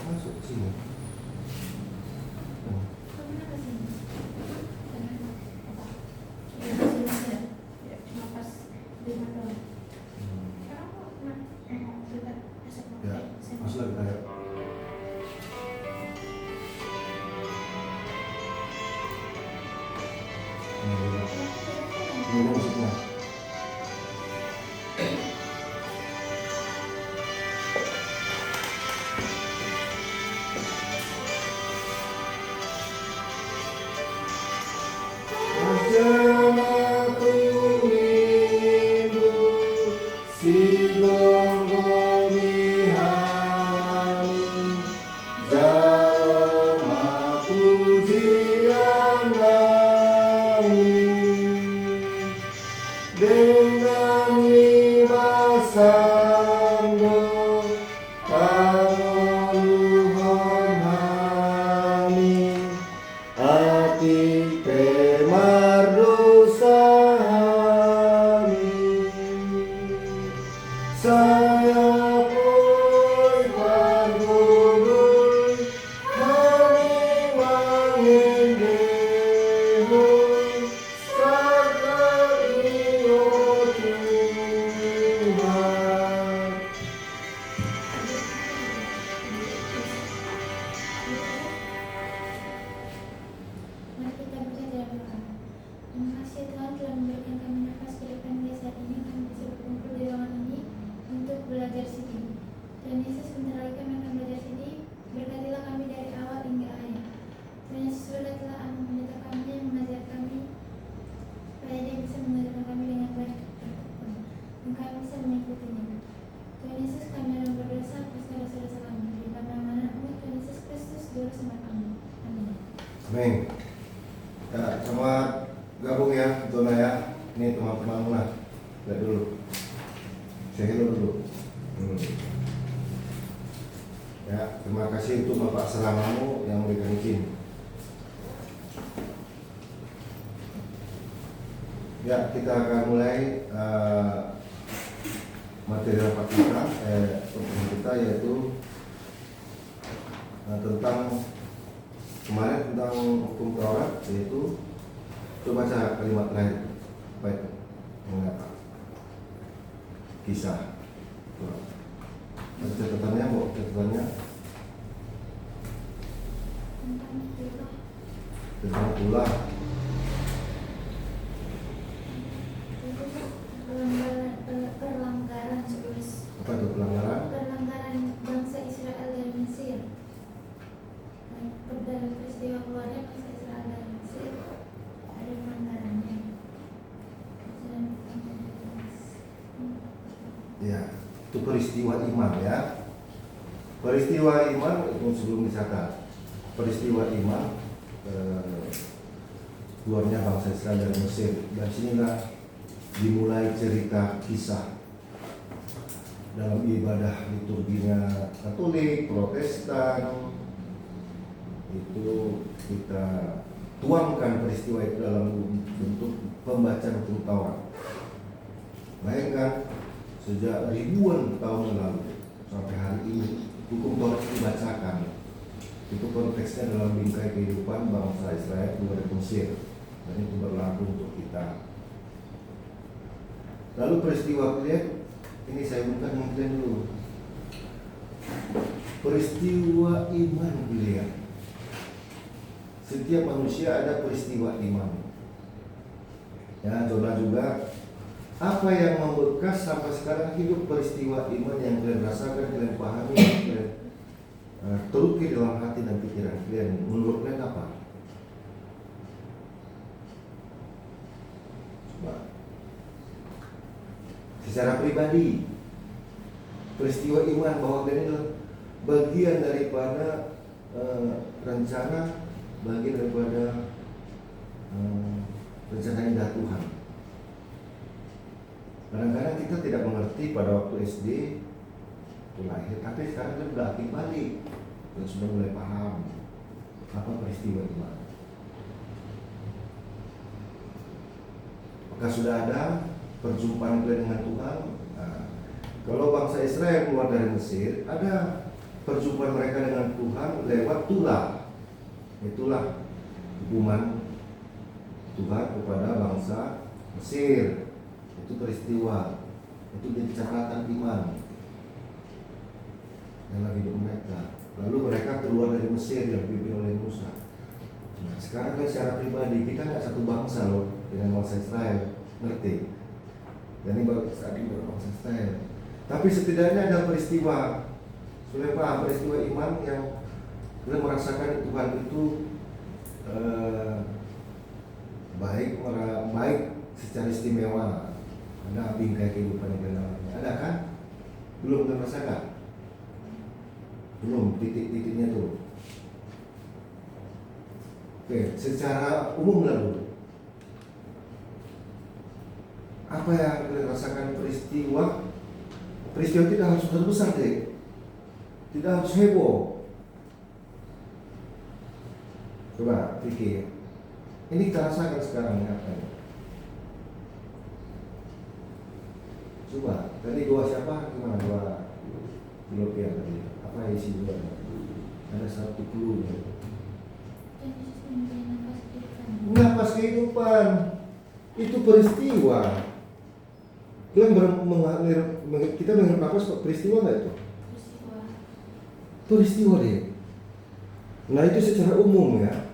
Masuk sini. Ya, masuk lagi kayak. Ini musiknya. Dengan lima sando panguluhan hani ati temar dosa hani saya pun pardului hani mangendehui belajar CD. Tuhan Yesus, bentar lagi kami akan belajar CD. Berkatilah kami dari awal hingga akhir. Tuhan Yesus, berkatilah Anda menyertai kami, mengajar kami, supaya Dia bisa mengajarkan kami dengan baik dan kami bisa mengikutinya. Tuhan Yesus, kami yang berdosa atas dosa-dosa kami. Di dalam nama Anakmu, Tuhan Yesus Kristus, Juru Selamat kami. Amin. Amin. Ya, selamat gabung ya, Tuna ya. Ini teman-teman lah. Lihat dulu. Saya hello dulu. Ya, terima kasih untuk Bapak Selamamu yang memberikan izin. Ya, kita akan mulai materi rapat kita, pertemuan kita yaitu tentang kemarin tentang hukum Taurat, yaitu coba baca kalimat lain baik mengapa kisah. Ada catatannya, mau catatannya tentang tulah. Pelanggaran seluruh. Apa itu pelanggaran? Pelanggaran bangsa Israel dari Mesir. Dalam peristiwa keluarnya bangsa Israel dari Mesir ada pelanggarannya. Ya, itu peristiwa iman ya. Peristiwa iman itu sebelum dicatat. Peristiwa iman keluarnya bangsa Israel dari Mesir. Dan sinilah dimulai cerita kisah dalam ibadah liturginya Katolik, Protestan. Itu kita tuangkan peristiwa itu dalam bentuk pembacaan hukum Taurat. Bayangkan, sejak ribuan tahun lalu sampai hari ini hukum Taurat itu dibacakan. Itu konteksnya dalam bingkai kehidupan bangsa Israel keluar dari Mesir, dan itu berlaku untuk kita. Lalu peristiwa kalian ini saya bukan kalian dulu. Peristiwa iman kalian. Setiap manusia ada peristiwa iman. Ya, coba juga apa yang membekas sampai sekarang hidup peristiwa iman yang kalian rasakan, kalian pahami, kalian teruki dalam hati dan pikiran kalian. Menurut kalian apa? Coba. Secara pribadi, peristiwa iman bahwa kalian itu bagian daripada rencana, bagian daripada rencana indah Tuhan. Kadang-kadang kita tidak mengerti pada waktu SD itu lahir, tapi sekarang kita sudah akil balik dan sudah mulai paham. Apa peristiwa iman? Apakah sudah ada perjumpaan kalian dengan Tuhan? Nah, kalau bangsa Israel keluar dari Mesir, ada perjumpaan mereka dengan Tuhan lewat tulah. Itulah hukuman Tuhan kepada bangsa Mesir. Itu peristiwa, itu jadi catatan iman dalam hidup mereka. Lalu mereka keluar dari Mesir yang dipimpin oleh Musa. Nah, sekarang kan secara pribadi kita nggak satu bangsa loh dengan bangsa Israel, ngerti? Dan ini baru tadi bangsa Israel. Tapi setidaknya ada peristiwa, sudah paham peristiwa iman yang kita merasakan Tuhan itu baik secara istimewa. Ada bingkai kehidupan yang dalamnya. Ada kan? Belum kita rasakan? Belum, titik-titiknya tuh. Oke, secara umum lalu apa yang kita rasakan peristiwa tidak harus besar deh, tidak harus heboh. Coba pikir, ini kita rasakan sekarang apa ini? Coba, tadi doa siapa? Gimana doa Filopian tadi? Apa isi doa? Ada satu clue. Napas kehidupan itu peristiwa. Kita mengenai napas kok peristiwa nggak itu? Peristiwa deh. Nah itu secara umum ya.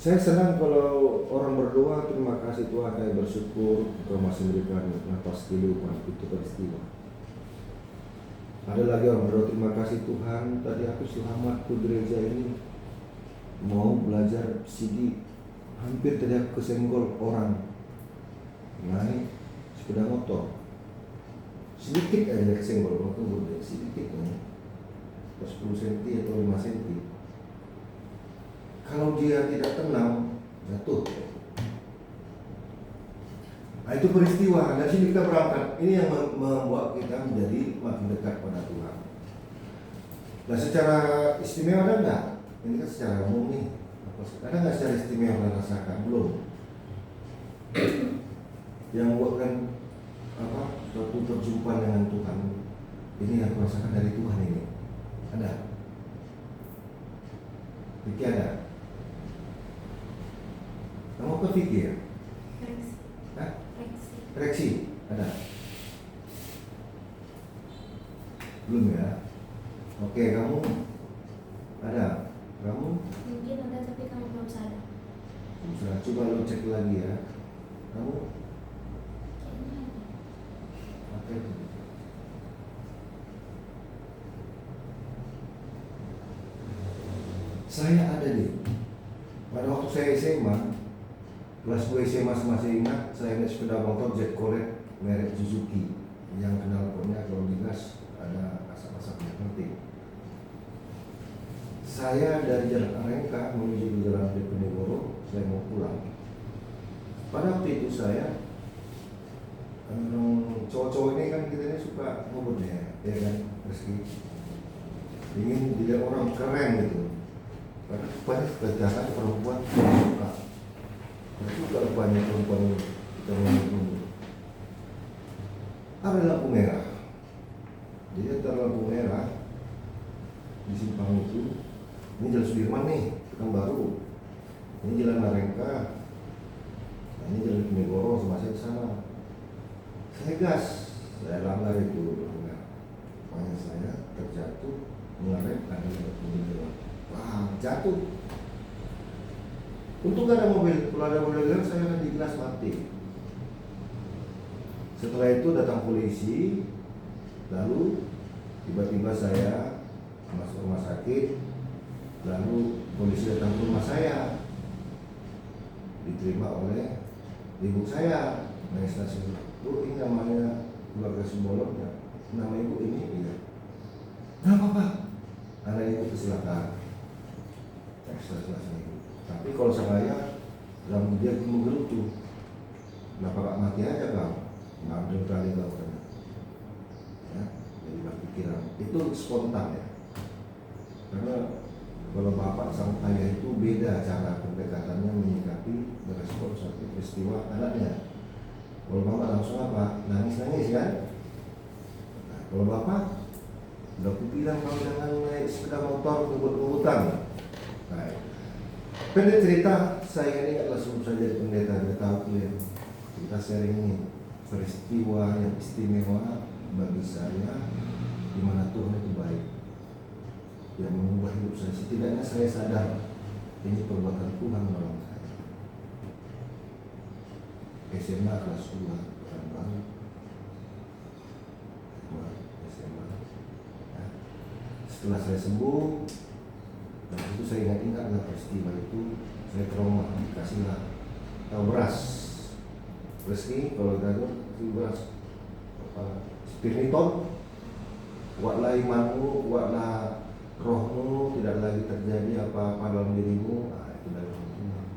Saya senang kalau orang berdoa terima kasih Tuhan, saya bersyukur Engkau masih memberikan napas kehidupan, itu peristiwa. Ada lagi orang berdoa terima kasih Tuhan, tadi aku selamat ke gereja ini, mau belajar CD, hampir tadi aku kesenggol orang naik sepeda motor, sedikit aja kesenggol waktu berdua, sedikit ya, 10 cm atau 5 cm. Kalau dia tidak tenang, jatuh. Nah itu peristiwa. Dari sini kita berangkat. Ini yang membuat kita menjadi makin dekat pada Tuhan. Nah secara istimewa ada enggak? Ini kan secara umum nih. Ada nggak secara istimewa yang rasakan? Belum. Yang membuatkan suatu perjumpaan dengan Tuhan. Ini yang rasakan dari Tuhan ini. Ada? Fikir ada? Kamu apa fikir? Reaksi? Ada? Belum ya? Oke, kamu ada? Kamu? Mungkin ada tapi kamu belum sadar. Sudah, coba lo cek lagi ya. Kamu? Kayaknya ada. Apa itu? Saya ada nih. Pada waktu saya SMA, kelas 2 SMA masih ingat, saya naik sepeda motor jet cooled merek Suzuki yang knalpotnya kalau digas ada asap-asapnya, penting. Saya dari Jalan Arengka menuju ke Jalan Diponegoro, saya mau pulang. Pada waktu itu saya, cowok-cowok ini kan kita ini suka ngobot ya kan, meski ingin dilihat orang keren gitu. Karena banyak kegiatan perempuan suka. Suka banyak perempuan kita ngomong. Ada lampu merah. Jadi ada lampu merah di simpang itu. Ini Jalan Sudirman nih, yang baru. Ini Jalan Arengka. Nah, ini Jalan Diponegoro, sama saya ke sana. Saya gas, saya langgar itu. Makanya saya terjatuh, mengarep ada mobil. Wah, jatuh. Untung gak ada mobil. Kalau ada mobil saya akan digilas mati. Setelah itu datang polisi. Lalu tiba-tiba saya masuk rumah sakit. Lalu polisi datang ke rumah saya, diterima oleh ibu saya. Nah, stasiun, Bu, ini namanya keluarga Simbolon ya. Nama ibu ini, iya. Kenapa Pak? Anak ibu kecelakaan. Stasiun. Tapi kalau saya dalam dia menggerutu, kenapa Pak mati aja Bang? Ngambil kali Bang. Ya, jadi berpikiran itu spontan ya. Karena Kalau bapak sang ayah itu beda cara pendekatannya menyikapi merespon satu peristiwa anaknya. Kalau mama langsung apa? Nangis-nangis kan? Nah, kalau bapak udah aku bilang kamu jangan naik sepeda motor ngebut-ngebutan. Nah, pendek cerita, saya ingat langsung saja pendeta, dia tahu kalian. Kita sharing ini peristiwa yang istimewa bagi saya, di mana Tuhan itu baik, yang mengubah hidup saya. Setidaknya saya sadar ini perbuatan Tuhan dalam saya. SMA kelas 2 orang baru, SMA. Ya. Setelah saya sembuh, dan itu saya ingat-ingatlah peristiwa itu, saya trauma, dikasihlah tahu beras. Rezeki kalau kita itu beras spiriton, kuatlah imanmu, kuatlah rohmu, tidak lagi terjadi apa-apa dalam dirimu. Nah, itu dari Tuhan.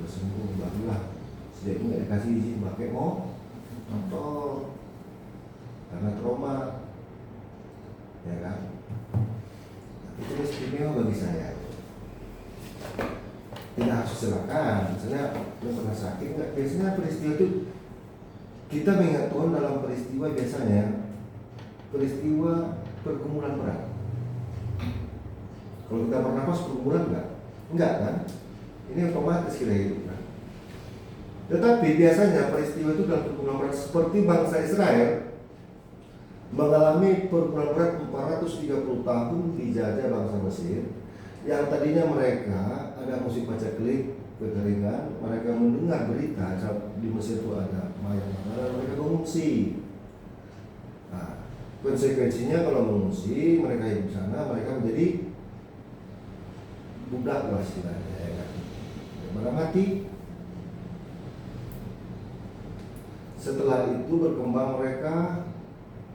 Bersembuh, barulah sejak itu nggak dikasih izin pakai motor karena trauma, ya kan? Itu istimewa bagi saya. Tidak harus silakan. Misalnya lo pernah sakit nggak? Biasanya peristiwa itu kita mengingat Tuhan dalam peristiwa, biasanya peristiwa pergumulan berat. Kalau kita bernafas pergumulan enggak kan? Ini otomatis kita hidup kan. Tetapi biasanya peristiwa itu dalam pergumulan berat, seperti bangsa Israel mengalami pergumulan berat 430 tahun dijajah bangsa Mesir, yang tadinya mereka ada musim paceklik, kekeringan, mereka mendengar berita di Mesir itu ada mayat, mereka mengungsi. Nah, konsekuensinya kalau mengungsi, mereka hidup di sana, mereka menjadi budak lah istilahnya, ya kan? Mereka mati. Setelah itu berkembang mereka,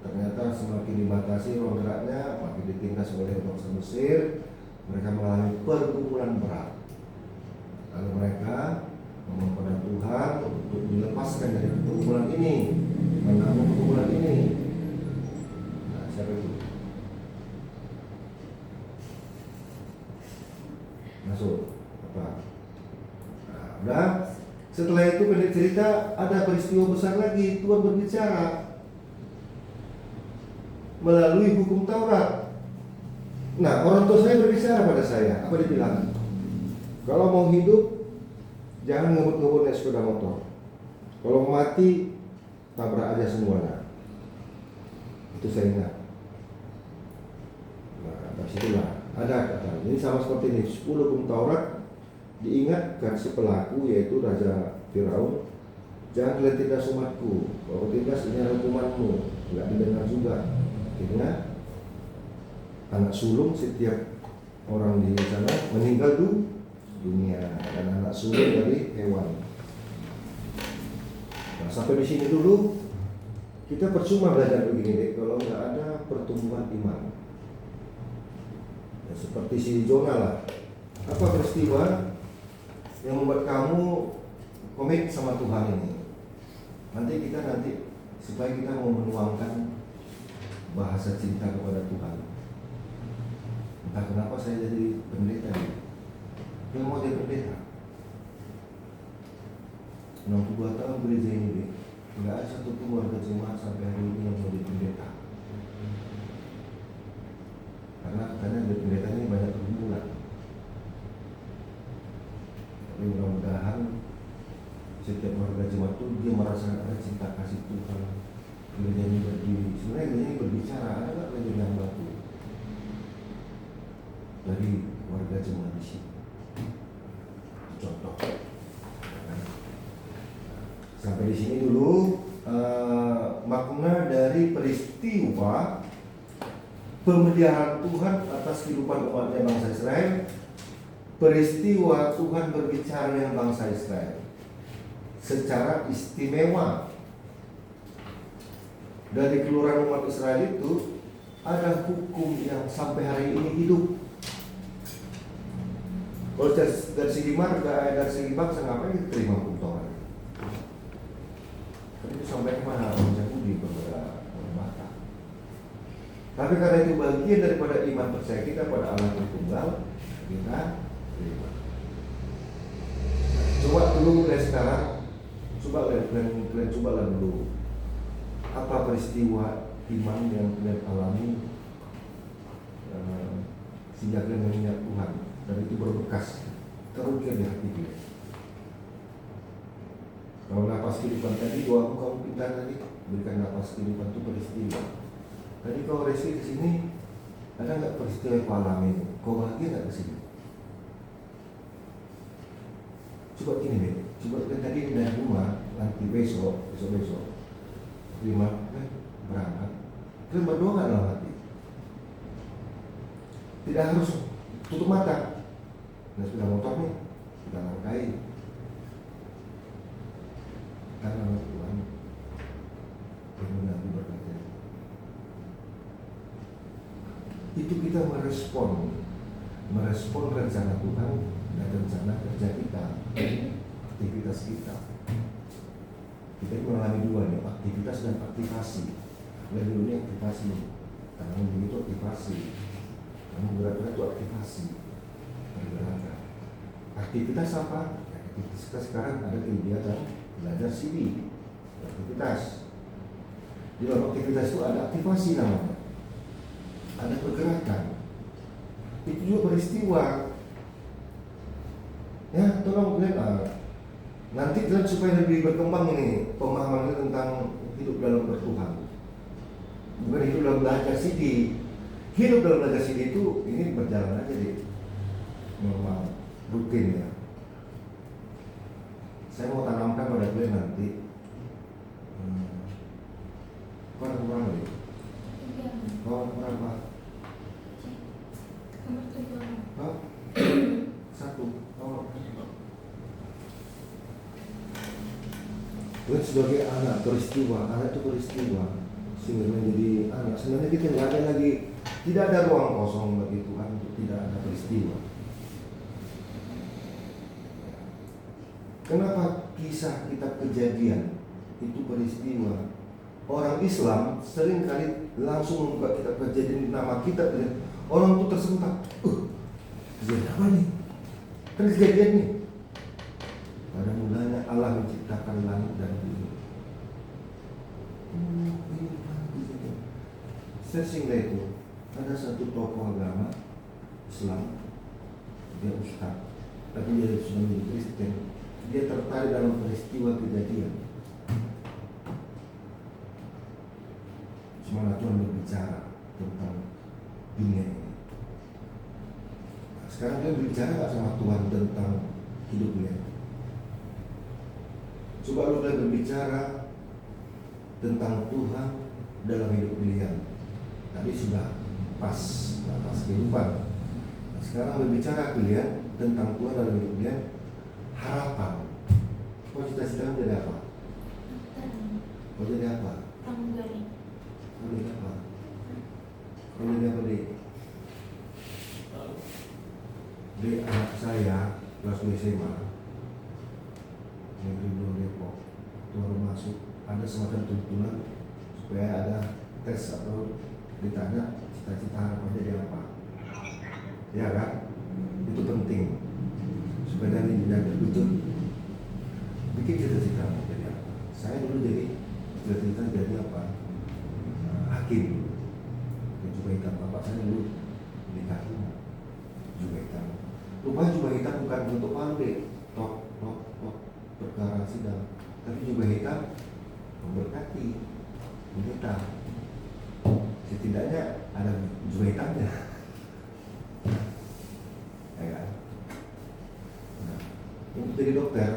ternyata semakin dibatasi ruang geraknya, makin ditindas oleh bangsa Mesir. Mereka mengalami pergumulan berat. Lalu mereka memohon pada Tuhan untuk dilepaskan dari pergumulan ini, menanggung pergumulan ini. Nah, siapa itu? Masuk apa? Nah, udah. Setelah itu pendek cerita, ada peristiwa besar lagi. Tuhan berbicara melalui hukum Taurat. Nah, orang tua saya berbicara pada saya. Apa dia bilang? Kalau mau hidup, jangan ngebut-ngebut naik sepeda motor. Kalau mati, tabrak aja semuanya. Itu saya ingat. Nah, dari situlah ada kata. Ini sama seperti ini. 10 hukum Taurat diingatkan si pelaku, yaitu Raja Firaun. Jangan kalian tindas umatku. Kalau tindas, ini adalah hukumanmu. Enggak didengar juga. Akhirnya anak sulung setiap orang di sana meninggal dunia, dan anak sulung dari hewan. Nah, sampai di sini dulu kita percuma belajar begini deh kalau nggak ada pertumbuhan iman. Ya, seperti si Jonah lah. Apa peristiwa yang membuat kamu komit sama Tuhan ini? Nanti supaya kita mau menuangkan bahasa cinta kepada Tuhan. Entah kenapa saya jadi pendeta nih. Yang mau jadi pendeta 62 tahun gereja ini deh. Nggak ada satupun warga jemaat sampai hari ini yang mau jadi pendeta. Karena katanya jadi pendeta ini banyak pergumulan. Tapi mudah-mudahan setiap warga jemaat itu dia merasakan ada cinta kasih Tuhan. Gereja ini berdiri. Sebenarnya gereja ini berbicara, ada nggak gereja yang baku dari warga jemaat di sini? Contoh. Sampai di sini dulu makna dari peristiwa pemeliharaan Tuhan atas kehidupan umatnya bangsa Israel. Peristiwa Tuhan berbicara dengan bangsa Israel secara istimewa. Dari keluaran umat Israel itu ada hukum yang sampai hari ini hidup. Kalau dari segi marga, dari segi bangsa, ngapain kita terima hukum Taurat? Tapi itu sampai kemana? Orang Yahudi kepada orang Batak. Tapi karena itu bagian daripada iman percaya kita pada Allah Tritunggal, kita terima. Coba dulu mulai sekarang, kalian cobalah dulu apa peristiwa iman yang kalian alami sehingga kalian mengingat Tuhan, dan itu berbekas terukir di hati kalian. Kalau napas kehidupan tadi, doamu kamu pintar tadi, berikan napas kehidupan itu peristiwa. Tadi kau resi ke sini, ada nggak peristiwa yang kau alami? Kau bahagia nggak ke sini? Coba gini deh, coba kan tadi dari rumah nanti besok lima berangkat, kalian berdoa nggak dalam hati? Tidak harus tutup mata. Nah, sepeda motor nih kita langkai, karena Tuhan yang mengaku berkata, itu kita merespon rencana Tuhan dan rencana kerja kita, aktivitas kita. Kita mengalami dua nih, aktivitas dan aktivasi. Dari dulu ini aktivasi, karena begitu aktivasi, kamu berat-berat itu aktivasi, pergerakan. Aktivitas apa? Aktivitas kita sekarang ada kegiatan belajar CD, aktivitas. Di dalam aktivitas itu ada aktivasi namanya, ada pergerakan. Itu juga peristiwa. Ya, tolong kalian nanti kalian supaya lebih berkembang ini pemahaman tentang hidup dalam bertuhan. Bukan hidup dalam belajar CD. Hidup dalam belajar CD itu ini berjalan aja di normal, rutin ya. Saya mau tanamkan pada kalian nanti. Kurang nih. Kurang apa? Satu. Kalian sebagai anak peristiwa, anak itu peristiwa sehingga menjadi anak. Sebenarnya kita nggak ada lagi, tidak ada ruang kosong bagi Tuhan untuk tidak ada peristiwa. Kenapa kisah kitab Kejadian itu peristiwa? Orang Islam sering kali langsung membuka kitab Kejadian, nama kitab, orang itu tersentak. Kejadian apa nih? Kan kejadian nih. Pada mulanya Allah menciptakan langit dan bumi. Sehingga itu ada satu tokoh agama Islam, dia ustaz, tapi dia sudah menjadi Kristen. Dia tertarik dalam peristiwa Kejadian. Semangat Tuhan berbicara tentang dunia ini. Nah, sekarang dia berbicara nggak sama Tuhan tentang hidupnya? Coba lu berbicara tentang Tuhan dalam hidup kalian. Tadi sudah pas kehidupan. Nah, sekarang berbicara kalian tentang Tuhan dalam hidup kalian. Harapan. Kau cita-cita jadi apa? Kau jadi apa? Pramugari. Kau jadi apa? Kau jadi apa deh? Di anak saya kelas SMA Negeri 2 Depok, baru masuk, ada semacam tuntunan supaya ada tes atau ditanya cita-cita harapan jadi apa. Ya kan? Itu penting supaya nanti dijaga betul. Bikin cita-cita jadi apa. Saya dulu jadi cita-cita jadi apa? Hakim. Juga hitam. Bapak saya dulu nikah juga hitam. Rupanya juga hitam bukan untuk pandai tok perkara sidang, tapi juga hitam memberkati kita. Setidaknya ada juga hitamnya. Ya kan? Nah, untuk jadi dokter,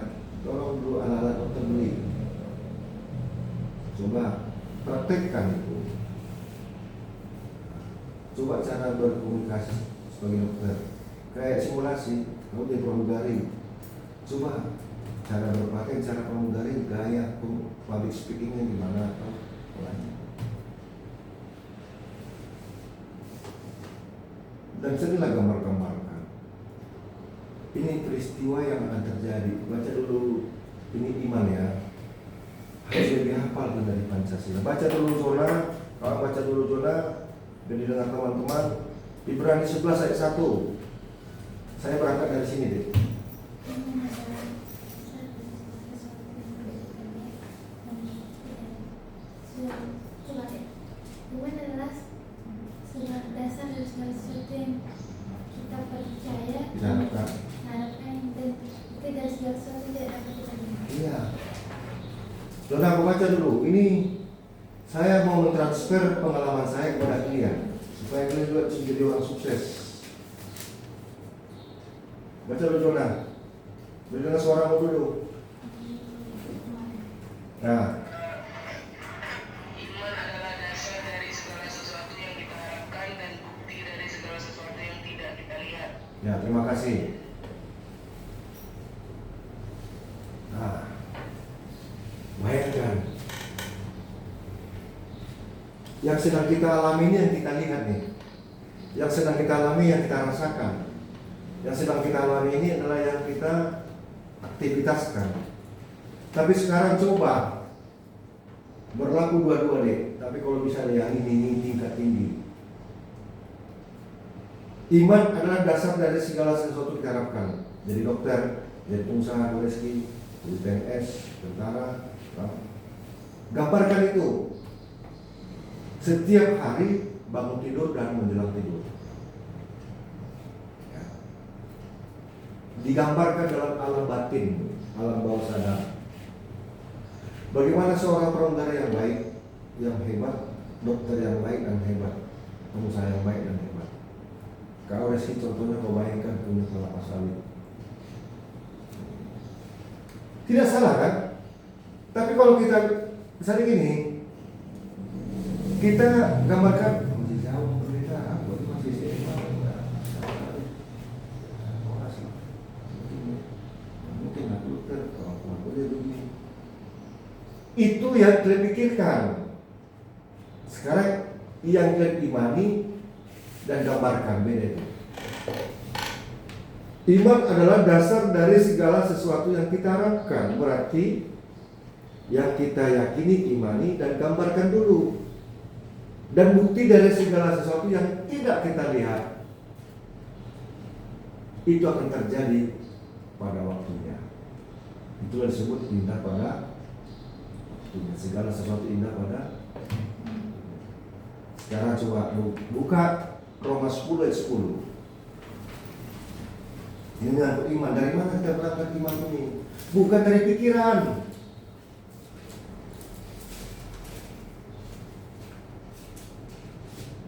tolong dulu alat-alat dokter beli. Coba praktekkan itu. Coba cara berkomunikasi sebagai dokter, kayak simulasi, kamu jadi pramugari. Coba cara berpraktek, cara pramugari, gaya public speakingnya gimana atau lainnya. Dan sinilah gambar-gambarkan. Ini peristiwa yang akan terjadi. Baca dulu, ini iman ya. Harus lebih hafal dari Pancasila. Baca dulu zona, kalau baca dulu zona, Jadi dengan teman-teman, Ibrani 11 ayat 1. Saya berangkat dari sini deh. Iman adalah sebuah dasar dari segala sesuatu yang kita percaya Kita harapkan. harapkan dan itu dari segala sesuatu yang tidak dapat kita lihat. Iya. Saudara, aku baca dulu. Ini saya mau mentransfer pengalaman saya kepada kalian supaya kalian juga bisa jadi orang sukses. Baca dulu, Jona. Beri suaramu dulu. Nah, Iman adalah dasar dari segala sesuatu yang kita harapkan dan bukti dari segala sesuatu yang tidak kita lihat. ya terima kasih. Nah, bayangkan yang sedang kita alami ini yang kita lihat nih, yang sedang kita alami yang kita rasakan, yang sedang kita alami ini adalah yang kita aktivitaskan. Tapi sekarang coba berlaku dua-dua deh. Tapi kalau bisa yang ini tingkat tinggi. Iman adalah dasar dari segala sesuatu kita harapkan. Jadi dokter, jadi pengusaha, rezeki, jadi PNS, tentara. Gambarkan itu. Setiap hari bangun tidur dan menjelang tidur. Ya. Digambarkan dalam alam batin, alam bawah sadar. Bagaimana seorang pramugara yang baik, yang hebat, dokter yang baik dan hebat, pengusaha yang baik dan hebat. Kalau rezeki contohnya kau bayangkan punya kelapa sawit. Tidak salah kan? Tapi kalau kita misalnya gini, kita gambarkan masih jauh berbeda, aku masih SMA, mungkin aku dokter, kalau aku dia begini. Itu yang kalian pikirkan. Sekarang yang kalian imani dan gambarkan beda itu. Iman adalah dasar dari segala sesuatu yang kita harapkan. Berarti yang kita yakini, imani dan gambarkan dulu. Dan bukti dari segala sesuatu yang tidak kita lihat, itu akan terjadi pada waktunya. Itulah disebut indah pada waktunya. Segala sesuatu indah pada. Sekarang coba buka Roma 10 ayat 10. Ini menyangkut iman. Dari mana kita berangkat iman ini? Bukan dari pikiran.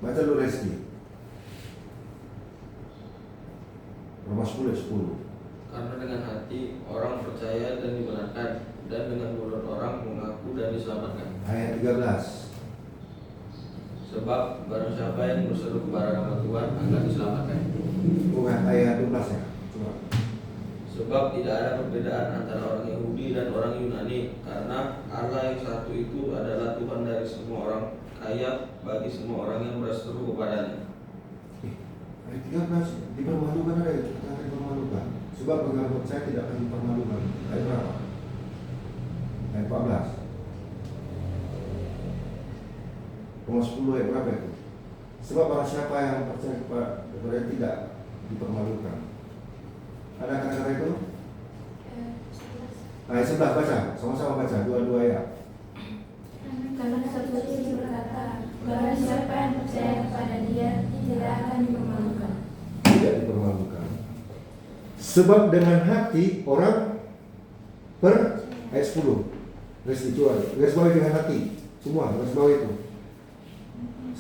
Baca dulu Reski. Roma 10 ayat 10. Karena dengan hati orang percaya dan dibenarkan, dan dengan mulut orang mengaku dan diselamatkan. Ayat 13. Sebab barang siapa yang berseru kepada nama Tuhan akan diselamatkan. Bukan ayat 12 ya. Coba. Sebab tidak ada perbedaan antara orang Yahudi dan orang Yunani, karena Allah yang satu itu adalah Tuhan dari semua orang, kaya bagi semua orang yang berseru kepadanya. Ayat 13 dipermalukan, ada itu kata dipermalukan. Sebab bagi saya tidak akan dipermalukan. Ayat berapa? Ayat 14. Roma 10 ayat berapa itu? Sebab barang siapa yang percaya kepada tidak dipermalukan. Ada kata-kata itu? Ayat 11 baca, sama-sama baca, dua-dua ayat. Karena satu sisi berkata, barang siapa yang percaya kepada Dia tidak akan dipermalukan. Tidak dipermalukan. Sebab dengan hati orang ayat 10. Garis bawah dengan hati. Semua garis bawah itu.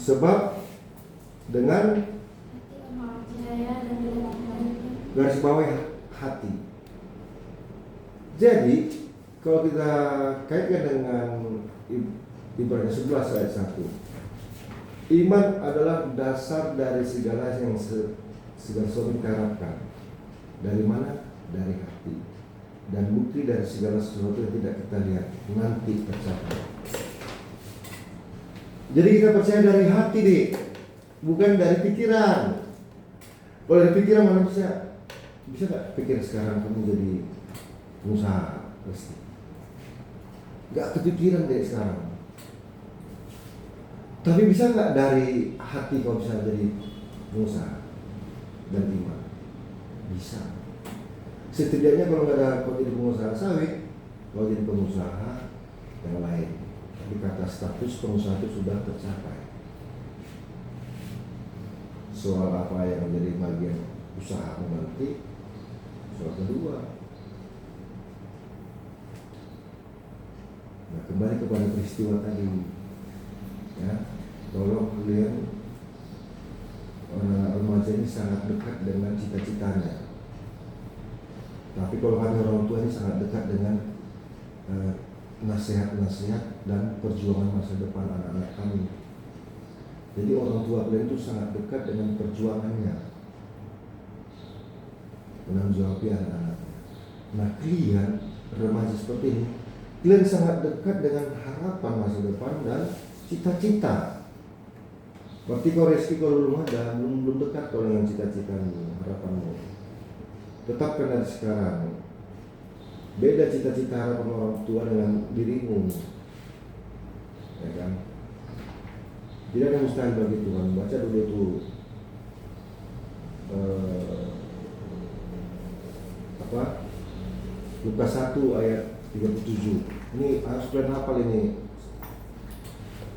Sebab dengan Percaya dan dilakukan. garis bawah hati. Jadi kalau kita kaitkan dengan Ibrani 11 ayat 1, iman adalah dasar dari segala yang segala sesuatu kita harapkan. Dari mana? Dari hati. Dan bukti dari segala sesuatu yang tidak kita lihat nanti tercapai. Jadi kita percaya dari hati deh, bukan dari pikiran. Kalau dari pikiran mana bisa nggak pikir sekarang kamu jadi pengusaha pasti? Nggak kepikiran deh sekarang. Tapi bisa nggak dari hati kau bisa jadi pengusaha dan iman? Bisa. Setidaknya kalau nggak ada kau jadi pengusaha sawit, kau jadi pengusaha yang lain. Tapi kata status pengusaha itu sudah tercapai. Soal apa yang menjadi bagian usaha nanti, soal kedua. Nah, kembali kepada peristiwa tadi, ya, tolong kalian orang remaja ini sangat dekat dengan cita-citanya. Tapi kalau kami orang tua ini sangat dekat dengan nasihat-nasihat dan perjuangan masa depan anak-anak kami. Jadi orang tua kalian itu sangat dekat dengan perjuangannya, menanggapi anak-anaknya. Nah, kalian remaja seperti ini, kalian sangat dekat dengan harapan masa depan dan cita-cita. Berarti kau rezeki kau belum ada, belum dekat kau dengan cita-citamu, harapanmu. Tetapkan dari sekarang. Beda cita-cita harapan orang tua dengan dirimu, ya kan? Tidak ada mustahil bagi Tuhan. Baca dulu itu Lukas 1 ayat 37. Ini harus kalian hafal ini.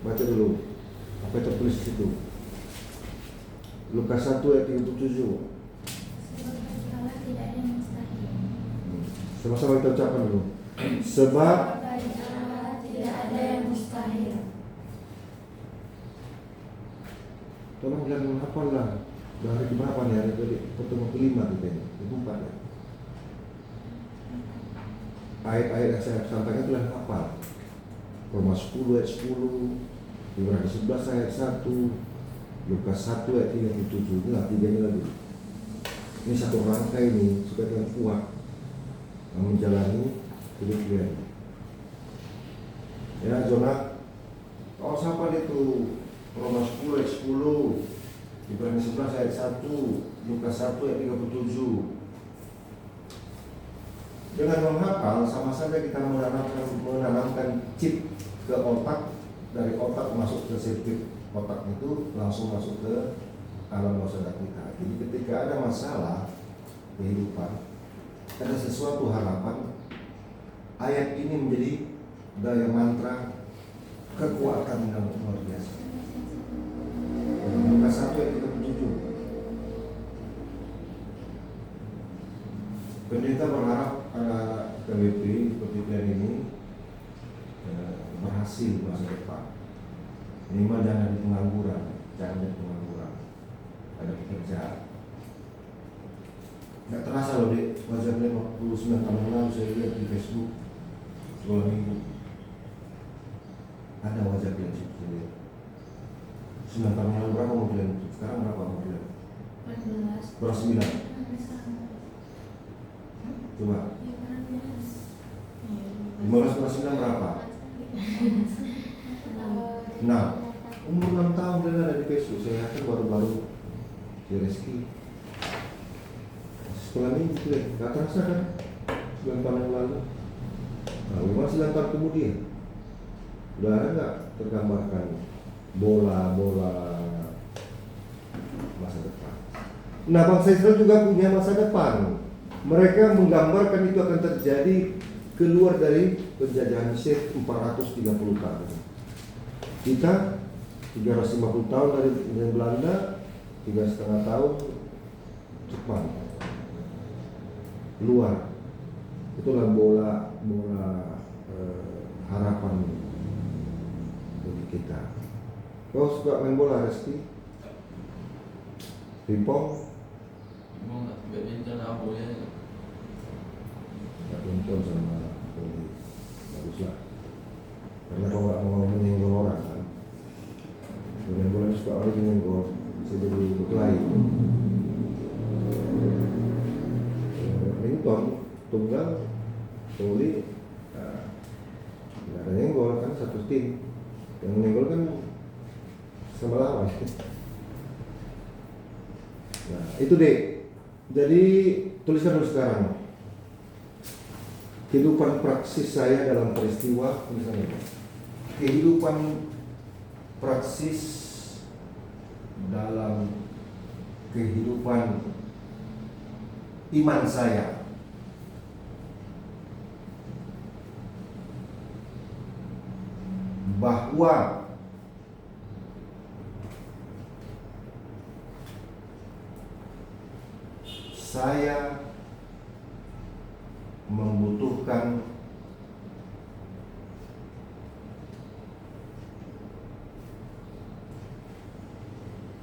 Baca dulu apa yang tertulis di situ. Lukas 1 ayat 37. Sebab bagi Allah tidak ada yang mustahil. Sama-sama kita ucapkan dulu. Sebab Bagi Allah tidak ada yang mustahil. tolong kalian hafal lah. Dari berapa nih hari tadi? Pertemuan kelima kita ini. Keempat ya. Ayat-ayat yang saya sampaikan kalian hafal. Roma 10 ayat 10, Ibrani 11 ayat 1, Lukas 1 ayat 37. Inilah tiganya lagi. Ini satu rangkai ini supaya kalian kuat menjalani hidup kalian. Ya, Jonah, kalau siapa itu Roma 10 ayat 10, Ibrani 11 ayat 1, Lukas 1 ayat 37. Dengan menghafal sama saja kita menanamkan chip ke otak, dari otak masuk ke sirkuit otak itu langsung masuk ke alam bawah sadar kita. Jadi ketika ada masalah kehidupan, ada sesuatu harapan, ayat ini menjadi daya mantra kekuatan yang luar biasa. Lukas 1 ayat 37. Pemerintah berharap anak KBP seperti kalian ini berhasil masa depan. Minimal jangan di pengangguran, ada pekerjaan. Nggak terasa loh dek, wajah kalian waktu 9 tahun lalu saya lihat di Facebook sekolah minggu. Ada wajah kalian saya lihat. 9 tahun lalu berapa mau kalian? Sekarang berapa mau kalian? 14. Berapa 9? Coba 15 plus 9 berapa? Nah, umur 6 tahun dia ada di Facebook. Saya yakin baru-baru di Reski. Setelah minggu tuh gak terasa kan 9 tahun yang lalu. Nah, 9 tahun kemudian udah ada gak tergambarkan bola-bola masa depan. Nah, bangsa Israel juga punya masa depan. Mereka menggambarkan itu akan terjadi keluar dari penjajahan Mesir 430 tahun. Kita 350 tahun dari Belanda, 3,5 tahun Jepang. Luar. Itulah bola harapan bagi kita. Kau suka main bola, Reski? Pingpong? Mau nggak badminton apa ya? Badminton sama volley, baguslah. Karena kalau nggak mau menyenggol orang kan, main bola ini suka orang menyenggol, bisa jadi berkelahi. Badminton, tunggal, volley, nggak ada nyenggol kan satu tim. Yang menyenggol kan sama lawan. Nah itu deh. Jadi tuliskan dulu sekarang kehidupan praksis saya dalam peristiwa, misalnya kehidupan praksis dalam kehidupan iman saya bahwa saya membutuhkan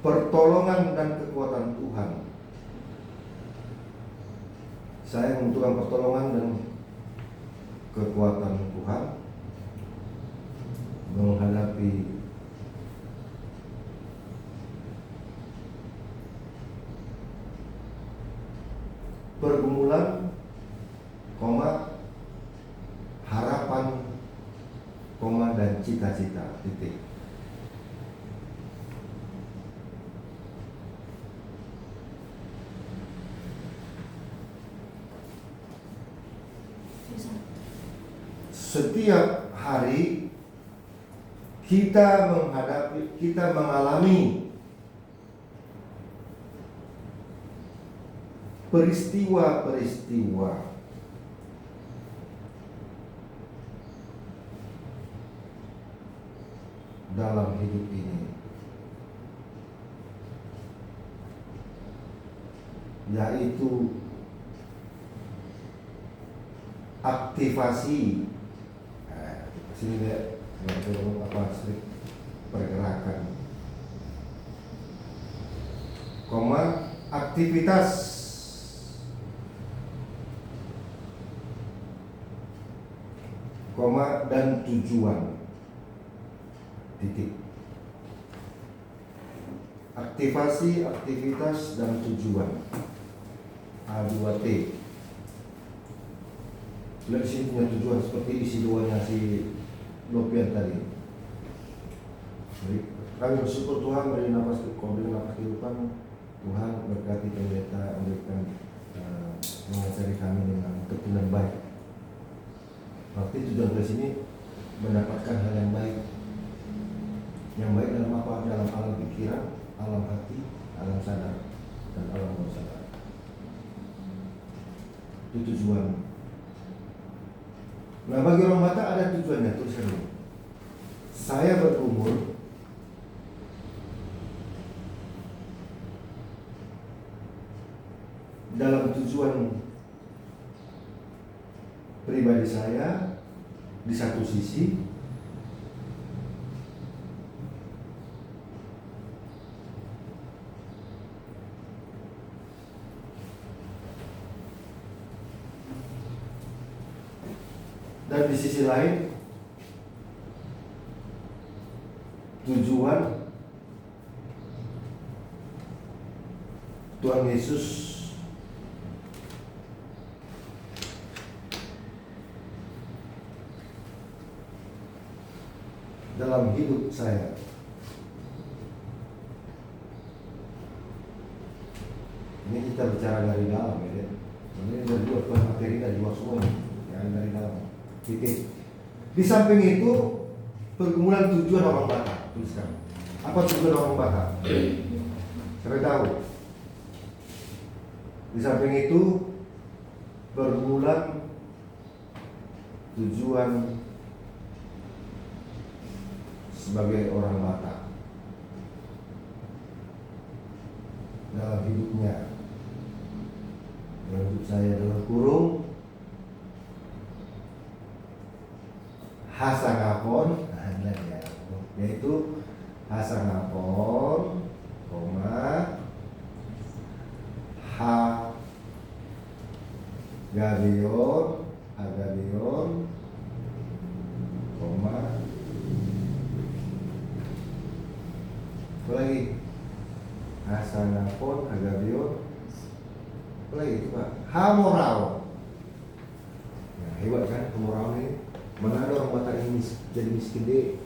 pertolongan dan kekuatan Tuhan. Saya membutuhkan pertolongan dan kekuatan Tuhan menghadapi pergumulan, harapan, dan cita-cita. Titik. Setiap hari kita mengalami peristiwa-peristiwa dalam hidup ini, yaitu aktivasi sini dia pergerakan, aktivitas, dan tujuan. Titik. Aktivasi, aktivitas, dan tujuan. A2T. Lihat sini punya tujuan seperti isi doanya si Lopian tadi. Jadi, kami bersyukur Tuhan beri nafas kehidupan. Tuhan berkati pendeta, memberikan mengajari kami dengan keturunan baik. Berarti tujuan dari sini mendapatkan hal yang baik. Yang baik dalam apa? Dalam alam pikiran, alam hati, alam sadar, dan alam bawah sadar. Itu tujuan. Nah, bagi orang Batak ada tujuannya, tulisannya. Saya berumur dalam tujuan pribadi saya di satu sisi, dan di sisi lain tujuan Tuhan Yesus dalam hidup saya. Ini kita bicara dari dalam, ya. Ini dari luar, bukan materi dari luar semua, yang dari dalam. Titik. Di samping itu pergumulan tujuan orang Batak. Tuliskan. Apa tujuan orang Batak? Saya tahu. Di samping itu pergumulan tujuan sebagai orang Batak dalam hidupnya. Dalam hidup saya dalam kurung Hasangapon, yaitu Hasangapon, Agabion, apa lagi? Hasangapon, Agabion, apa lagi itu Pak? Hamorao. Nah, hebat kan Hamorao ini? Mana ada orang Batak yang jadi miskin deh.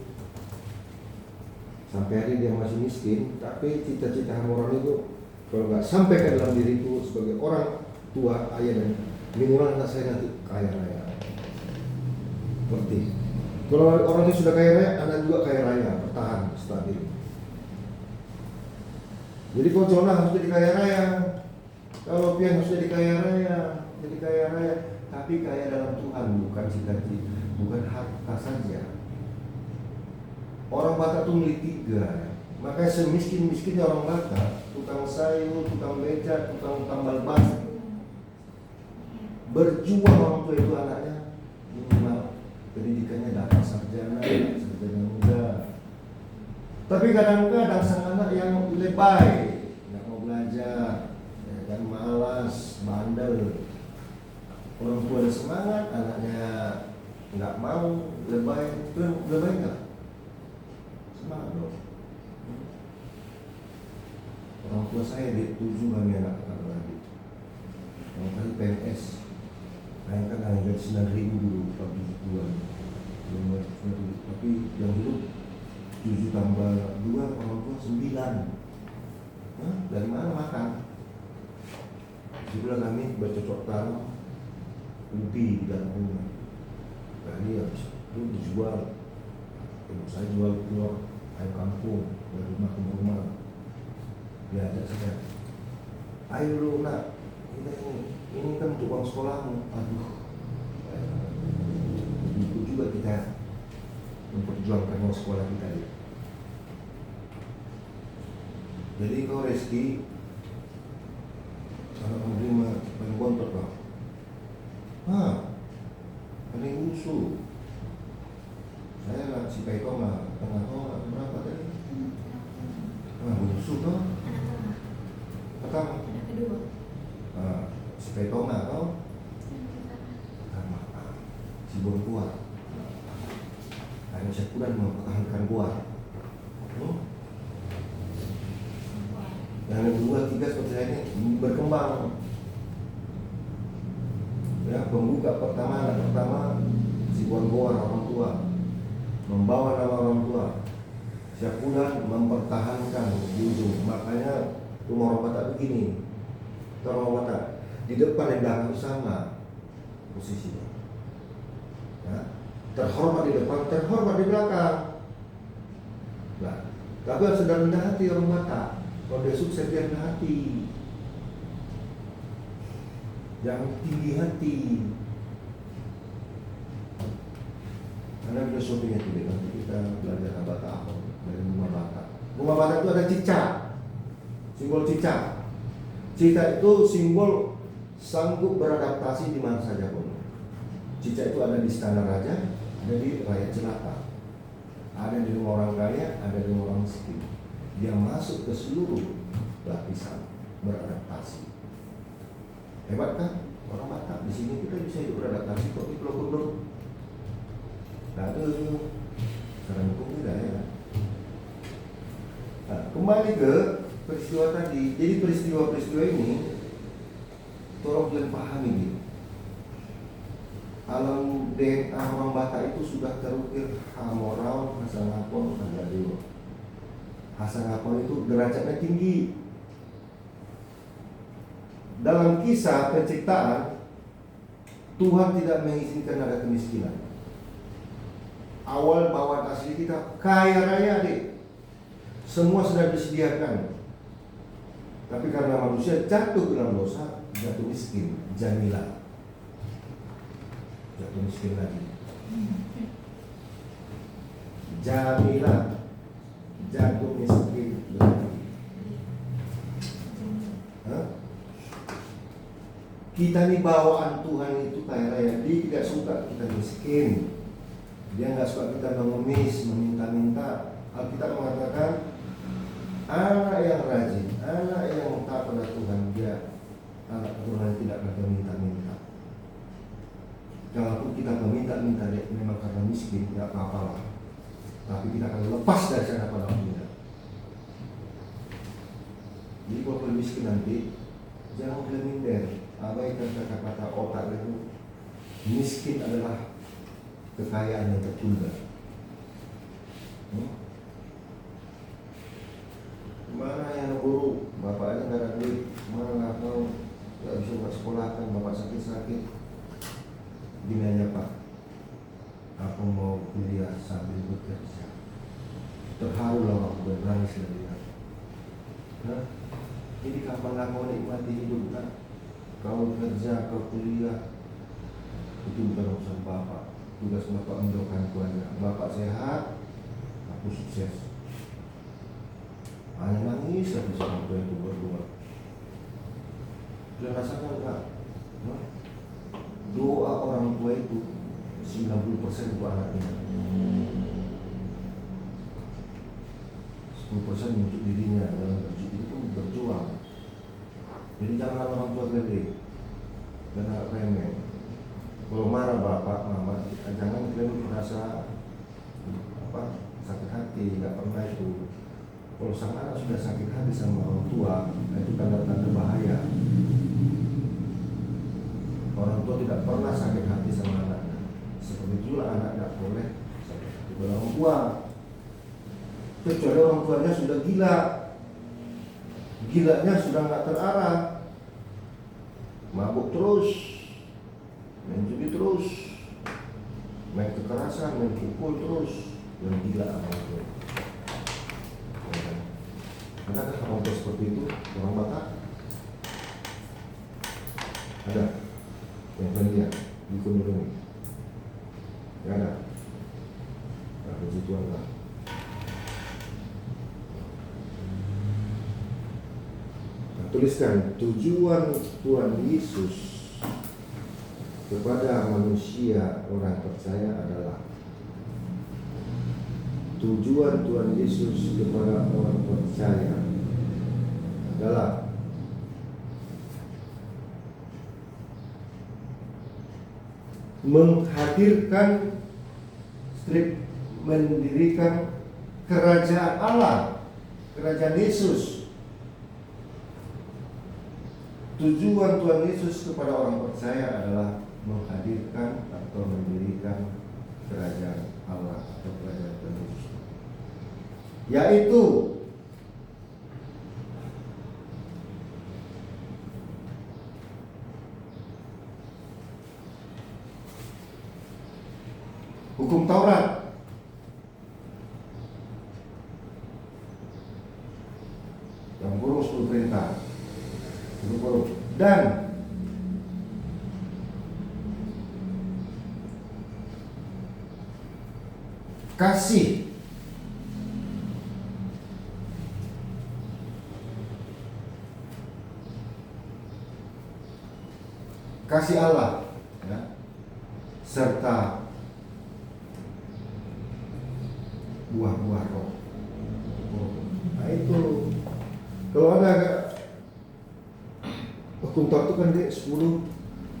Sampai hari dia masih miskin, tapi cita-cita orang itu kalau nggak sampai ke dalam diriku sebagai orang tua, ayah, dan minimal anak saya nanti kaya raya. Seperti Kalau orang yang sudah kaya raya, Anda juga kaya raya, bertahan stabil. Jadi kalau Jonah harus jadi kaya raya, kalau Pian harus jadi kaya raya, tapi kaya dalam Tuhan, bukan cita-cita, bukan harta saja. Orang Batak itu milik 3, makanya semiskin-miskinnya orang Batak, tukang sayur, tukang beca, tukang tambal ban, berjuang orang tua itu anaknya minimal pendidikannya dapat sarjana muda. Tapi kadang-kadang sang anak yang lebay, nggak mau belajar, ya kan, malas, bandel. Orang tua ada semangat, anaknya nggak mau, lebay. Itu yang lebay nggak? Semangat dong. Orang tua saya di 7 kami anak lagi. Yang kali PNS, bayangkan hanya 9.000 dulu pagi bulan. Tapi yang hidup 7 tambah 2 orang tua 9. Hah? Dari mana makan? Sebelah kami bercocok tanam ubi di dalam rumah. Kali habis itu dijual. Ibu saya jual keluar ayam kampung dari rumah ke rumah. Dia ajak saya, ayo lu nak, ini kan untuk uang sekolahmu. Aduh, itu juga kita memperjuangkan uang sekolah kita. Jadi kau Reski, kalau kamu terima paling bontot kau, paling usul. Saya lah si Paiko mah tengah kau berapa tadi? Usul kau? Pertama. Anak kedua. Si Paiko mah kau? Pertama. Si Bon kuat. Hanya saya kurang mempertahankan kuat. Yang kedua, 3 seperti saya ini berkembang. Ya, pembuka pertama, anak pertama si Bon orang tua, membawa nama orang tua. Syakudan mempertahankan ujung. Makanya rumah orang Batak begini. Rumah orang Batak di depan dan belakang sama posisinya. Ya, terhormat di depan, terhormat di belakang. Nah, tapi harus rendah hati orang Batak. Kalau dia sukses dia rendah hati, jangan tinggi hati. Karena kita shoppingnya tidak, nanti kita belajar Batak apa dari rumah Batak. Rumah Batak itu ada cicak, simbol cicak. Cicak itu simbol sanggup beradaptasi di mana saja pun. Cicak itu ada di istana raja, ada di rakyat jelata, ada di rumah orang kaya, ada di rumah orang miskin. Dia masuk ke seluruh lapisan, beradaptasi. Hebat kan? Orang Batak di sini kita bisa hidup beradaptasi kok di Pulau Kundur. Nah itu sekarang hukum tidak ya. Nah, kembali ke peristiwa tadi. Jadi peristiwa-peristiwa ini tolong kalian pahami gitu. Alam DNA orang Batak itu sudah terukir Hamorau, Hasangapon, Nagadewa. Hasangapon itu derajatnya tinggi. Dalam kisah penciptaan, Tuhan tidak mengizinkan ada kemiskinan. Awal bawaan asli kita kaya raya deh, semua sudah disediakan. Tapi karena manusia jatuh dalam dosa, jatuh miskin, jamilah, jatuh miskin lagi. Jamilah, jatuh miskin lagi. Kita ini bawaan Tuhan itu kaya raya. Dia tidak suka kita miskin. Dia nggak suka kita mengemis, meminta-minta. Alkitab mengatakan anak yang rajin, anak yang taat pada Tuhan, dia anak keturunan tidak akan meminta-minta. Kalaupun kita meminta-minta, dia memang karena miskin, tidak apa-apa lah. Tapi kita akan lepas dari sana pada waktunya. Jadi kalau miskin nanti, jangan minder. Abaikan kata-kata otak itu. Miskin adalah kekayaan yang tertunda. Mana yang guru, bapaknya nggak ada duit, mana nggak mau, nggak bisa buat sekolahkan, bapak sakit-sakit. Gini aja Pak, aku mau kuliah sambil bekerja. Terharulah waktu nangis dan lihat. Nah, ini kapan kau nikmati hidup nak? Kau kerja, kau kuliah, itu bukan urusan bapak. Tugas bapak mendoakan keluarga. Bapak sehat, aku sukses. Hanya nangis tapi sama tua itu berdua. Sudah rasakan tak? Nah, doa orang tua itu 90% untuk anaknya, 10% untuk dirinya dalam berjuang. Jadi jangan orang tua gede dan agak remeh. Kalau marah bapak, mama, jangan kalian merasa sakit hati, tidak pernah itu. Kalau sang anak sudah sakit hati sama orang tua, itu tanda-tanda bahaya. Orang tua tidak pernah sakit hati sama anaknya. Seperti itulah anak tidak boleh sakit hati pada orang tua. Kecuali orang tuanya sudah gila, gilanya sudah nggak terarah, mabuk terus, main judi terus, main kekerasan, main pukul terus, dan gila orang tua. Adakah orang tua seperti itu? Orang Batak? Ada yang pendiam di Kunjung ini? Tidak ada. Nah, puji Tuhan lah. Nah, tuliskan tujuan Tuhan Yesus kepada manusia orang percaya adalah, tujuan Tuhan Yesus kepada orang percaya adalah menghadirkan, mendirikan kerajaan Allah, kerajaan Yesus. Tujuan Tuhan Yesus kepada orang percaya adalah menghadirkan atau mendirikan kerajaan Allah atau kerajaan Tuhan Yesus, yaitu hukum Taurat, yang burung 10 perintah, dan kasih Allah, ya, serta buah-buah roh. Nah itu kalau ada hukum Taurat itu kan dek 10,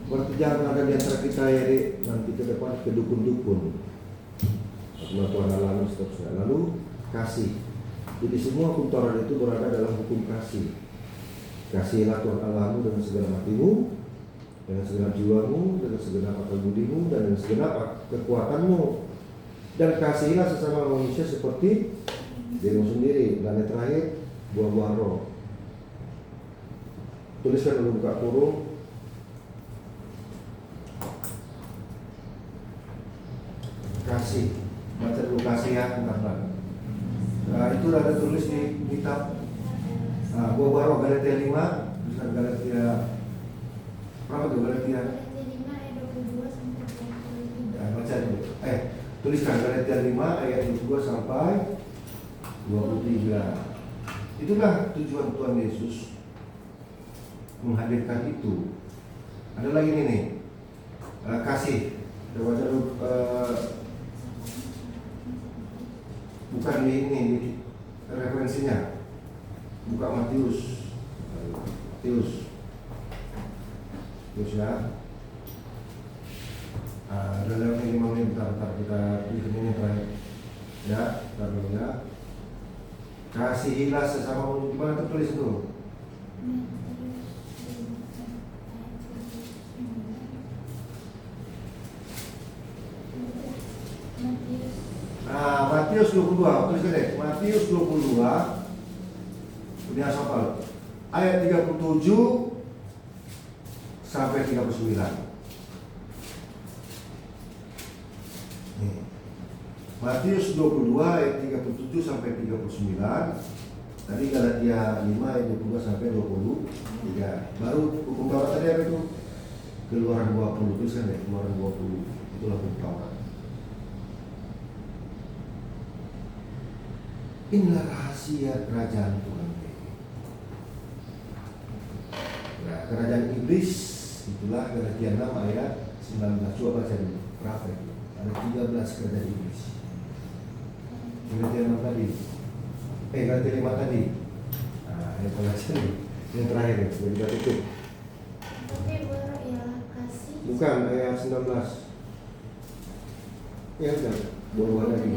berarti jangan ada di antara kita ya dek nanti ke depan ke dukun-dukun, Tuhan Allah seterusnya. Lalu kasih. Jadi semua hukum Taurat itu berada dalam hukum kasih. Kasihilah Tuhan Allahmu dengan segala hatimu, dengan segenap jiwamu, dengan segenap akal budimu, dan dengan segenap kekuatanmu. Dan kasihilah sesama manusia seperti dirimu sendiri. Dan yang terakhir, buah-buah roh. Tuliskan dulu, buka kurung. Kasih. Baca dulu kasih ya, bentar. Nah, itu ada tulis di kitab buah-buah roh Galatia 5. Tulisan Galatia berapa tuh Galatia? Galatia 5 ayat 22 sampai 23. Ya, baca dulu. Tuliskan Galatia 5 ayat 22 sampai 23. Itulah tujuan Tuhan Yesus menghadirkan itu. Ada lagi nih, kasih. Kita baca dulu, bukan di ini, di referensinya. Buka Matius ya. Dalam ini 5 menit, bentar kita tulis ini terakhir. Ya, bentar dulu ya. Kasihilah sesama, gimana tertulis itu? Matius 22, tulis deh. Matius 22. Ini hafal. Ayat 37 sampai 39. Nih. Matius 22 ayat 37 sampai 39. Tadi Galatia 5 ayat 22 sampai 23. Baru hukum Taurat tadi apa itu? Keluaran 20 itu kan ya, Keluaran 20. Itulah hukum Taurat. Inilah rahasia kerajaan Tuhan. Nah, kerajaan iblis itulah Galatia 6 ayat 19. Coba baca dulu. Berapa itu? Ada 13 kerajaan iblis. Galatia 6 tadi. Galatia 5 tadi. Nah, yang baca nih. Yang terakhir ya, sudah kita tutup. Tapi baru ialah kasih. Bukan ayat 19. Ya udah, buah-buah lagi.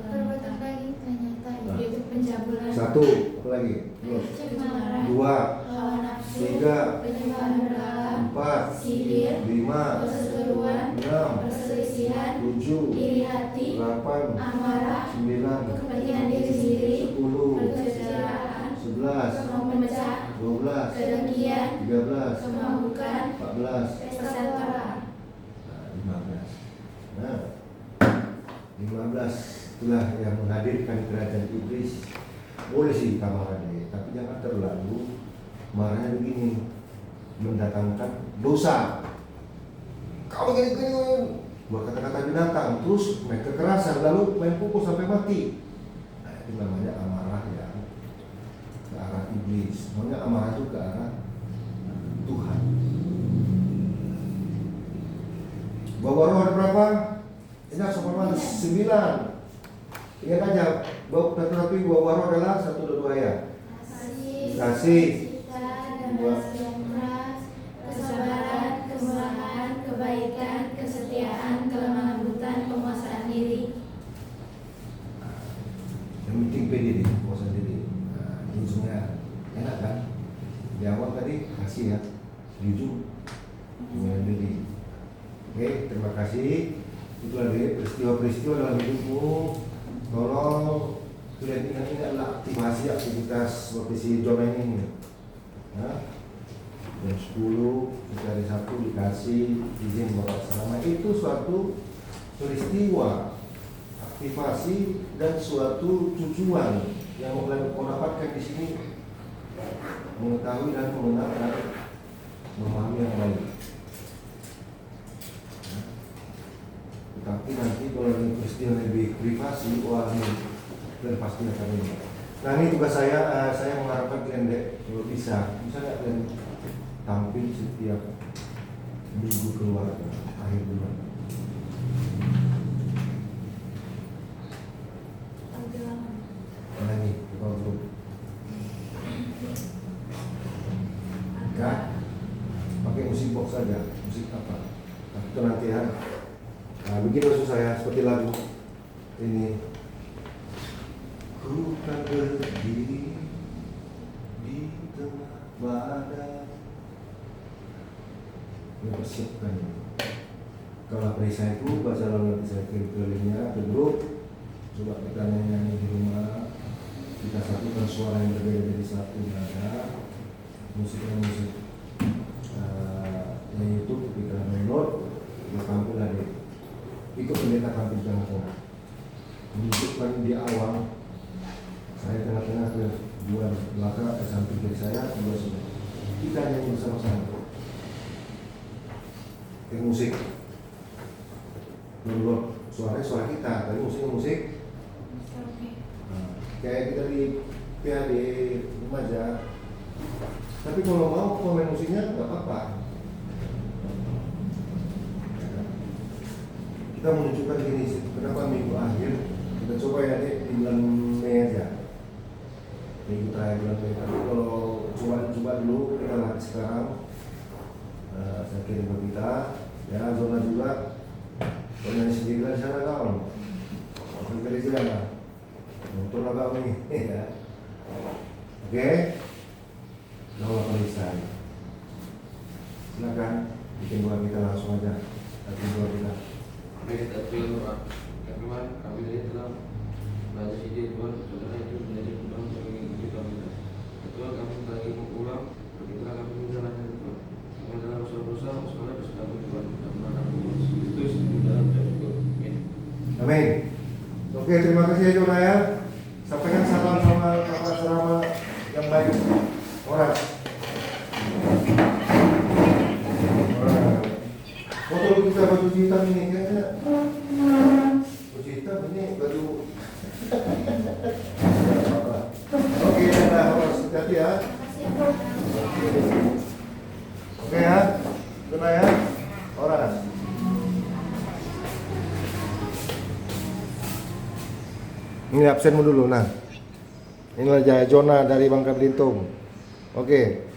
Perbuatan daging ternyata Nah. yaitu pencabulan. Satu, apa lagi? Cemara. Dua, Hawa nafsu. tiga, Penyimpangan berhala. empat, Sihir. lima, Perseteruan. enam, Perselisihan. tujuh, Iri hati. delapan, Amarah. sembilan, Kepentingan diri sendiri. 10, Percayaan. 11, Memecah. 12, Kedengkian. 13, Kemabukan. 14, Pesta pora. nah, 15. Nah, 15 itulah yang menghadirkan kerajaan iblis. Boleh sih kita marah deh, tapi jangan terlalu marahnya begini, mendatangkan dosa. Kau gini-gini, buat kata-kata binatang, terus main kekerasan, lalu main pukul sampai mati. Nah, itu namanya amarah yang ke arah iblis. Namanya amarah itu ke arah Tuhan. Bawa roh ada berapa? Ini sopan 9. Ingat aja, tetapi bawa roh adalah 1 dan 2 ya. Kasih, Cita dan rasa yang keras, kesabaran, kemurahan, kebaikan, kesetiaan, kelemah lembutan, penguasaan diri. yang penting pede deh, puasa diri. Nah, di ujungnya enak kan? Di awal tadi kasih ya, di ujung penguasaan diri. Oke, terima kasih. Itulah deh peristiwa-peristiwa dalam hidupmu. Tolong kalian ingat-ingatlah aktivasi aktivitas seperti si John ini. Nah, jam 10 kita hari Sabtu dikasih izin bapak selama itu suatu peristiwa aktivasi dan suatu tujuan yang kau dapatkan di sini, mengetahui dan mengenal dan memahami yang baik. Tapi nanti kalau ini peristiwa lebih privasi, wah ini dan pasti akan ini. Nah ini tugas saya mengharapkan kalian deh, kalau bisa nggak kalian tampil setiap minggu keluar akhir bulan. Nah ini kita untuk ya, pakai musik box saja, musik apa? Nah, itu nanti ya. Nah, begini maksud saya seperti lagu ini. Ku tak berdiri di tengah badai. Mempersiapkan. Kalau perisai itu baca lalu nanti saya kelilingnya ke grup. Coba kita nyanyi di rumah. Kita satukan suara yang berbeda dari satu nada. Musiknya musik yang YouTube kita download, kita tampil lagi. Ikut pendeta tampil tengah-tengah, menunjukkan di awal saya tengah-tengah ke dua belakang samping kiri saya dua sebelah. Kita nyanyi bersama-sama. Musik dulu suara kita, tapi musiknya musik. Nah, kayak kita di PAD rumah aja. Tapi kalau mau komen musiknya nggak apa-apa. Kita menunjukkan gini sih, kenapa minggu akhir kita coba ya deh di bulan Mei aja, minggu terakhir bulan Mei. Tapi kalau coba dulu kita latih sekarang, saya kirim ke kita, ya zona juga, kalau sendiri di sana kau, waktu gereja lah, untuk agak ini, ya, oke, nama perisai, silakan bikin doa kita langsung aja, bikin doa kita. Mari kita berdoa. Ya Tuhan, kami dari telah belajar ide Tuhan, saudara itu menjadi Tuhan mengikuti kami. Ya Tuhan, kami lagi mengulang, kita kami menjalankan Tuhan. Kami dalam dosa-dosa, semoga berserta Tuhan. Dan menanam Kristus di dalam hidup. Amin. juga baju hitam ini kayaknya. Baju hitam ini baju. Oke, nah harus hati-hati ya. Makasih ya Pak. Oke ya, kena ya, orang. Ini absenmu dulu, nah. Inilah Jaya Jona dari Bangka Belitung. Oke.